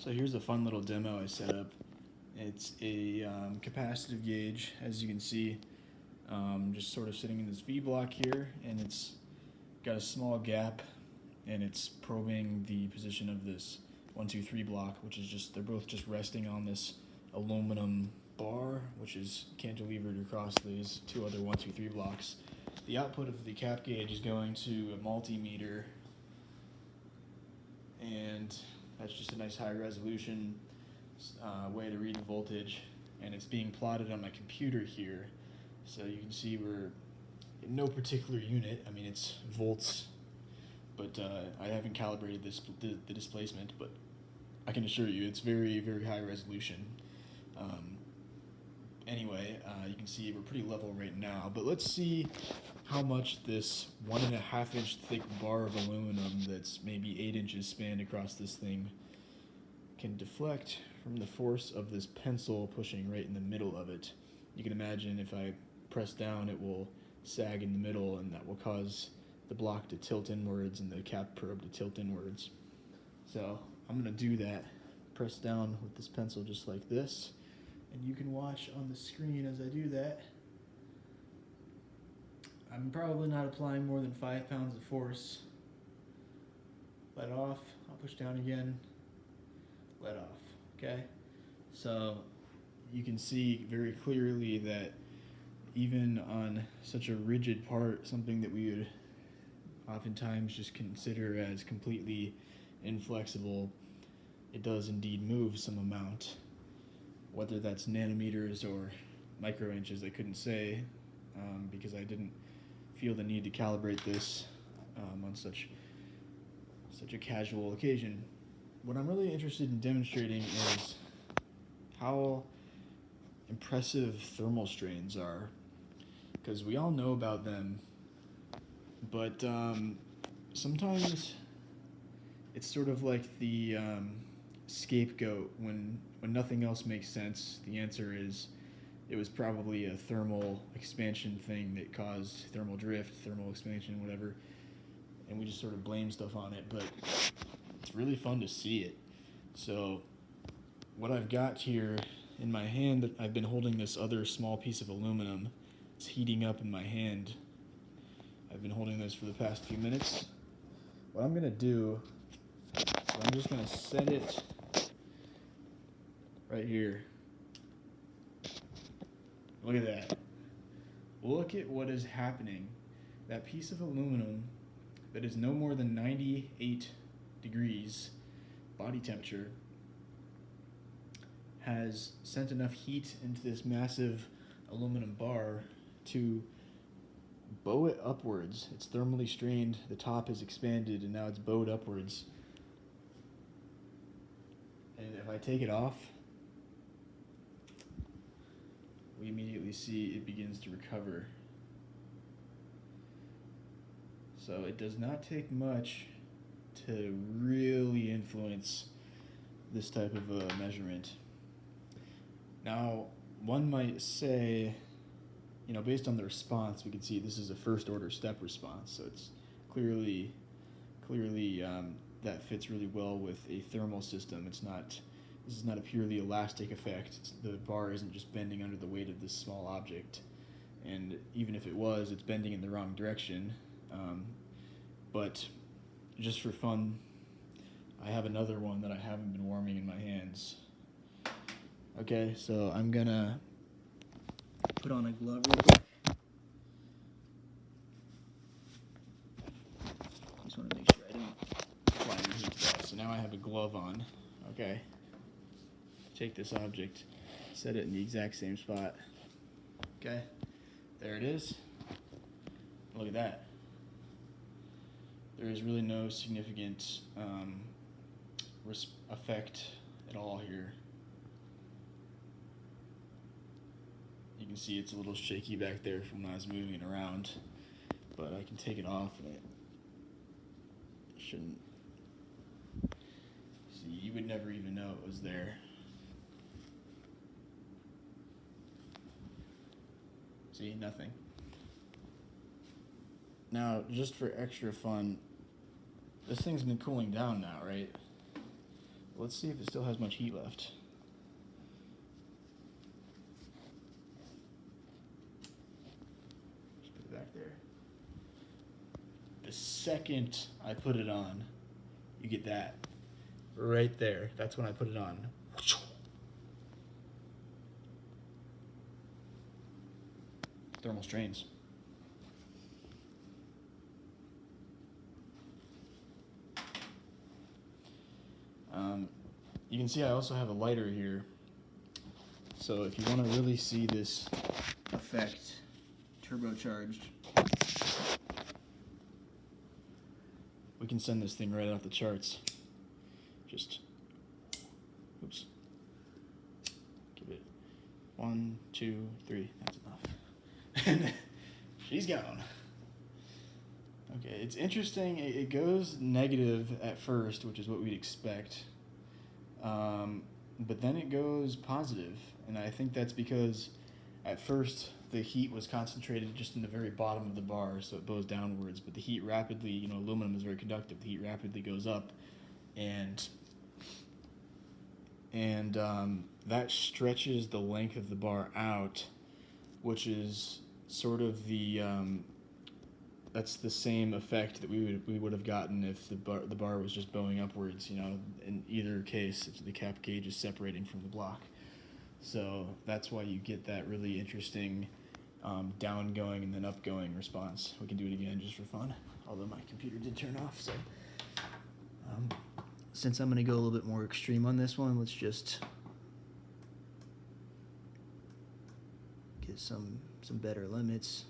So here's a fun little demo I set up. It's a capacitive gauge, as you can see, just sort of sitting in this V block here, and it's got a small gap, and it's probing the position of this 1, 2, 3 block, which is just, they're both just resting on this aluminum bar, which is cantilevered across these two other 1, 2, 3 blocks. The output of the cap gauge is going to a multimeter, and that's just a nice high resolution way to read the voltage, and it's being plotted on my computer here. So you can see we're in no particular unit. I mean, it's volts, but I haven't calibrated the displacement, but I can assure you it's very, very high resolution. Anyway, you can see we're pretty level right now, but let's see how much this 1.5 inch thick bar of aluminum that's maybe 8 inches spanned across this thing can deflect from the force of this pencil pushing right in the middle of it. You can imagine if I press down, it will sag in the middle, and that will cause the block to tilt inwards and the cap probe to tilt inwards. So I'm going to do that. Press down with this pencil just like this, and you can watch on the screen as I do that. I'm probably not applying more than 5 pounds of force. Let off, I'll push down again, let off, okay? So you can see very clearly that even on such a rigid part, something that we would oftentimes just consider as completely inflexible, it does indeed move some amount. Whether that's nanometers or microinches, I couldn't say, because I didn't feel the need to calibrate this on such a casual occasion. What I'm really interested in demonstrating is how impressive thermal strains are, because we all know about them, but sometimes it's sort of like the scapegoat when nothing else makes sense. The answer is it was probably a thermal expansion thing that caused thermal drift, thermal expansion, whatever, and we just sort of blame stuff on it, but it's really fun to see it. So what I've got here in my hand, that I've been holding this other small piece of aluminum. It's heating up in my hand. I've been holding this for the past few minutes. What I'm going to do is I'm just going to set it right here. Look at that. Look at what is happening. That piece of aluminum that is no more than 98 degrees body temperature has sent enough heat into this massive aluminum bar to bow it upwards. It's thermally strained, the top is expanded, and now it's bowed upwards. And if I take it off, we immediately see it begins to recover. So it does not take much to really influence this type of a measurement. Now, one might say, based on the response, we can see this is a first order step response, so it's clearly that fits really well with a thermal system. This is not a purely elastic effect. The bar isn't just bending under the weight of this small object, and even if it was, it's bending in the wrong direction. But just for fun, I have another one that I haven't been warming in my hands. Okay, so I'm gonna put on a glove real quick. Just want to make sure I don't apply any heat to that. So now I have a glove on. Okay. Take this object, set it in the exact same spot. Okay, there it is. Look at that. There is really no significant effect at all here. You can see it's a little shaky back there from when I was moving it around, but I can take it off and it shouldn't. See, you would never even know it was there. See, nothing. Now, just for extra fun, this thing's been cooling down now, right? Let's see if it still has much heat left. Just put it back there. The second I put it on, you get that. Right there. That's when I put it on. Thermal strains. You can see I also have a lighter here. So if you want to really see this effect turbocharged, we can send this thing right off the charts. Just, oops. Give it 1, 2, 3. That's enough. And she's gone. Okay, it's interesting. It goes negative at first, which is what we'd expect. But then it goes positive, and I think that's because at first the heat was concentrated just in the very bottom of the bar, so it bows downwards, but the heat rapidly, aluminum is very conductive, the heat rapidly goes up, and that stretches the length of the bar out, which is sort of that's the same effect that we would have gotten if the bar was just bowing upwards. In either case, the cap gauge is separating from the block. So that's why you get that really interesting down going and then up going response. We can do it again just for fun, although my computer did turn off. So since I'm going to go a little bit more extreme on this one, let's just get some better limits.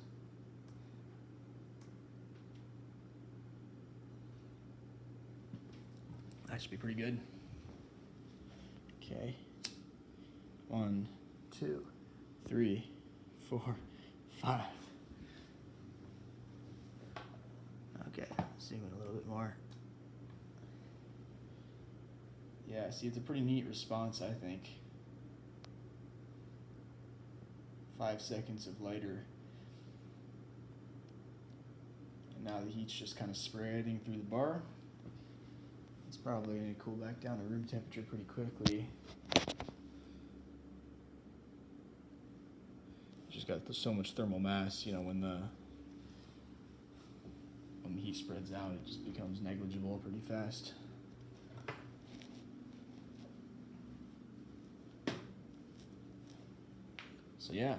That should be pretty good. Okay. 1, 2, 3, 4, 5. Okay, zoom in a little bit more. Yeah, see, it's a pretty neat response, I think. 5 seconds of lighter. And now the heat's just kind of spreading through the bar. It's probably going to cool back down to room temperature pretty quickly. Just got so much thermal mass, when the heat spreads out, it just becomes negligible pretty fast. So yeah,